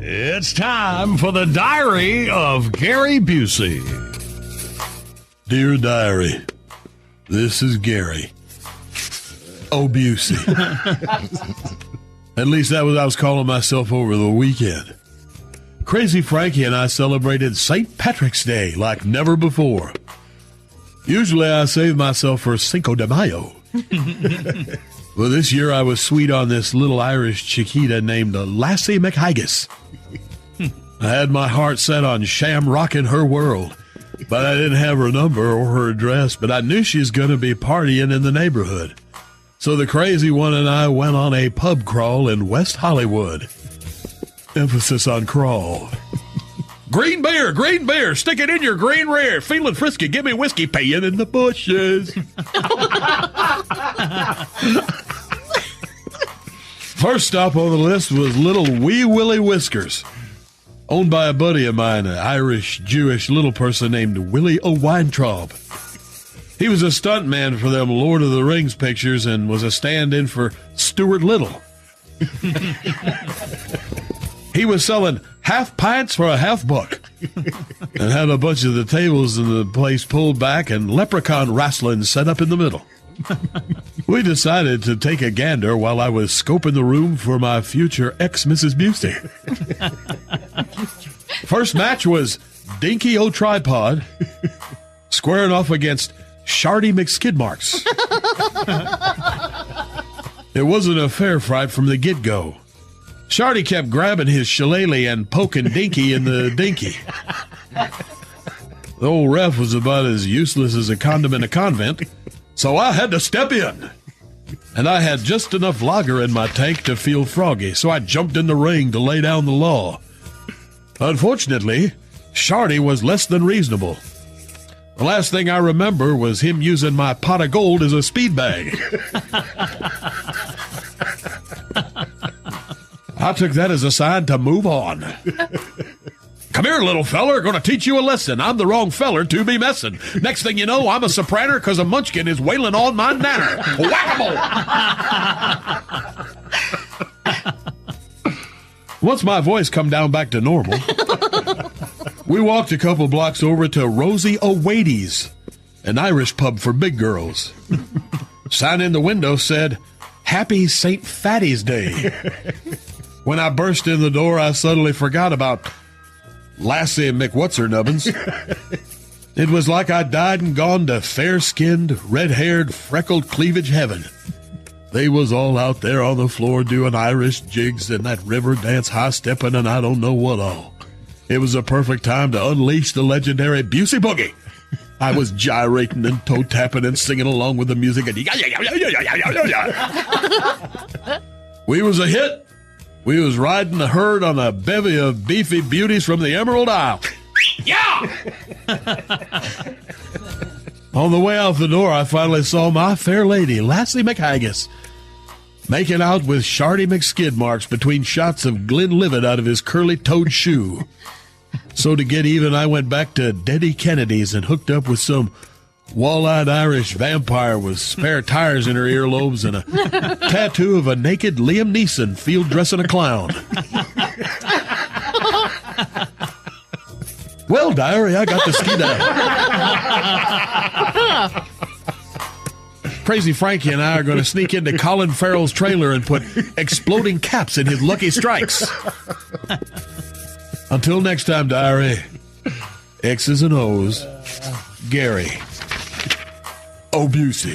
It's time for the Diary of Gary Busey. Dear Diary, this is Gary. Oh, Busey. At least that was I was calling myself over the weekend. Crazy Frankie and I celebrated St. Patrick's Day like never before. Usually I save myself for Cinco de Mayo. Well, this year I was sweet on this little Irish chiquita named Lassie McHaggis. I had my heart set on shamrocking her world, but I didn't have her number or her address, but I knew she's going to be partying in the neighborhood. So the crazy one and I went on a pub crawl in West Hollywood. Emphasis on crawl. Green beer, stick it in your green rear. Feeling frisky, give me whiskey, paying in the bushes. First stop on the list was Little Wee Willie Whiskers, owned by a buddy of mine, an Irish-Jewish little person named Willie O'Weintraub. He was a stuntman for them Lord of the Rings pictures and was a stand-in for Stuart Little. He was selling half pints for a half buck and had a bunch of the tables in the place pulled back and leprechaun wrestling set up in the middle. We decided to take a gander while I was scoping the room for my future ex-Mrs. Busey. First match was Dinky O'Tripod squaring off against Shardy McSkidmarks. It wasn't a fair fight from the get-go. Shardy kept grabbing his shillelagh and poking Dinky in the dinky. The old ref was about as useless as a condom in a convent, so I had to step in. And I had just enough lager in my tank to feel froggy, so I jumped in the ring to lay down the law. Unfortunately, Shardy was less than reasonable. The last thing I remember was him using my pot of gold as a speed bag. I took that as a sign to move on. Come here, little feller. Gonna teach you a lesson. I'm the wrong feller to be messing. Next thing you know, I'm a soprano because a munchkin is wailing on my nanner. Whack-a-mole! Once my voice come down back to normal, we walked a couple blocks over to Rosie O'Wady's, an Irish pub for big girls. Sign in the window said, Happy St. Fatty's Day. When I burst in the door, I suddenly forgot about Lassie McWhat's-her-nubbins. It was like I died and gone to fair-skinned, red-haired, freckled cleavage heaven. They was all out there on the floor doing Irish jigs and that river dance high-stepping and I don't know what all. It was a perfect time to unleash the legendary Busey Boogie. I was gyrating and toe-tapping and singing along with the music. And we was a hit. We was riding the herd on a bevy of beefy beauties from the Emerald Isle. Yeah! On the way out the door, I finally saw my fair lady, Lassie McHaggis, making out with Shardy McSkidmarks between shots of Glenlivet out of his curly-toed shoe. So to get even, I went back to Deddy Kennedy's and hooked up with some wall-eyed Irish vampire with spare tires in her earlobes and a tattoo of a naked Liam Neeson field dressing a clown. Well, diary, I got the ski down. Crazy Frankie and I are going to sneak into Colin Farrell's trailer and put exploding caps in his Lucky Strikes. Until next time, diary, X's and O's, Gary. Oh, Busey.